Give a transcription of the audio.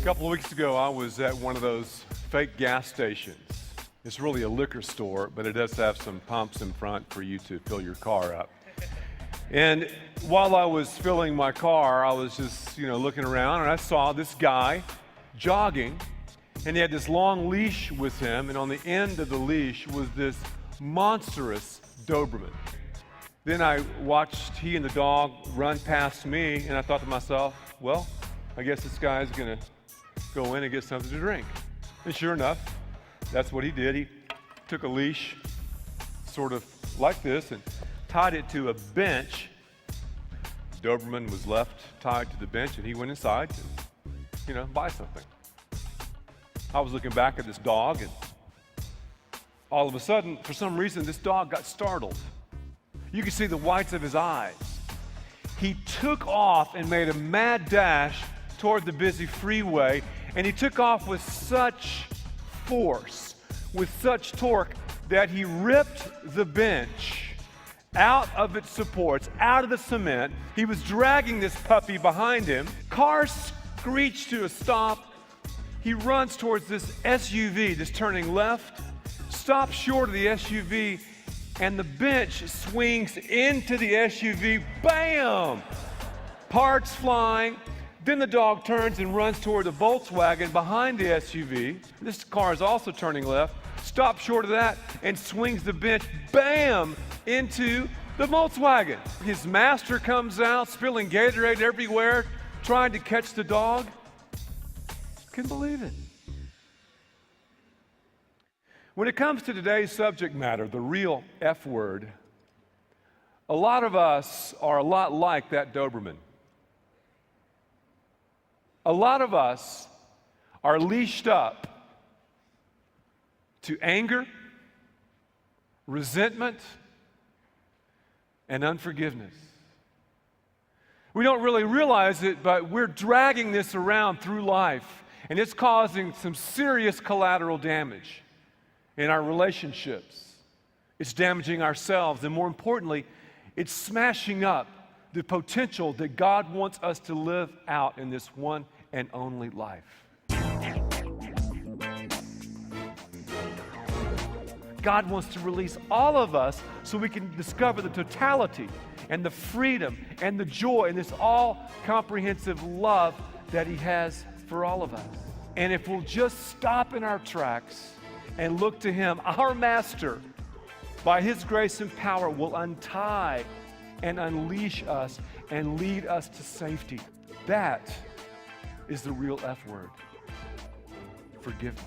A couple of weeks ago, I was at one of those fake gas stations. It's really a liquor store, but it does have some pumps in front for you to fill your car up. And while I was filling my car, I was just, looking around, and I saw this guy jogging, and he had this long leash with him, and on the end of the leash was this monstrous Doberman. Then I watched he and the dog run past me, and I thought to myself, well, I guess this guy's gonna go in and get something to drink. And sure enough, that's what he did. He took a leash, sort of like this, and tied it to a bench. Doberman was left tied to the bench, and he went inside to, buy something. I was looking back at this dog, and all of a sudden, for some reason, this dog got startled. You could see the whites of his eyes. He took off and made a mad dash toward the busy freeway, and he took off with such force, with such torque, that he ripped the bench out of its supports, out of the cement. He was dragging this puppy behind him. Car screeched to a stop. He runs towards this SUV that's turning left, stops short of the SUV, and the bench swings into the SUV. Bam! Parts flying. Then the dog turns and runs toward the Volkswagen behind the SUV. This car is also turning left, stops short of that, and swings the bench, bam, into the Volkswagen. His master comes out, spilling Gatorade everywhere, trying to catch the dog. Couldn't believe it. When it comes to today's subject matter, the real F word, a lot of us are a lot like that Doberman. A lot of us are leashed up to anger, resentment, and unforgiveness. We don't really realize it, but we're dragging this around through life, and it's causing some serious collateral damage in our relationships. It's damaging ourselves, and more importantly, it's smashing up the potential that God wants us to live out in this one and only life. God wants to release all of us so we can discover the totality and the freedom and the joy and this all-comprehensive love that He has for all of us. And if we'll just stop in our tracks and look to Him, our Master, by His grace and power, will untie and unleash us and lead us to safety. That is the real F word: forgiveness.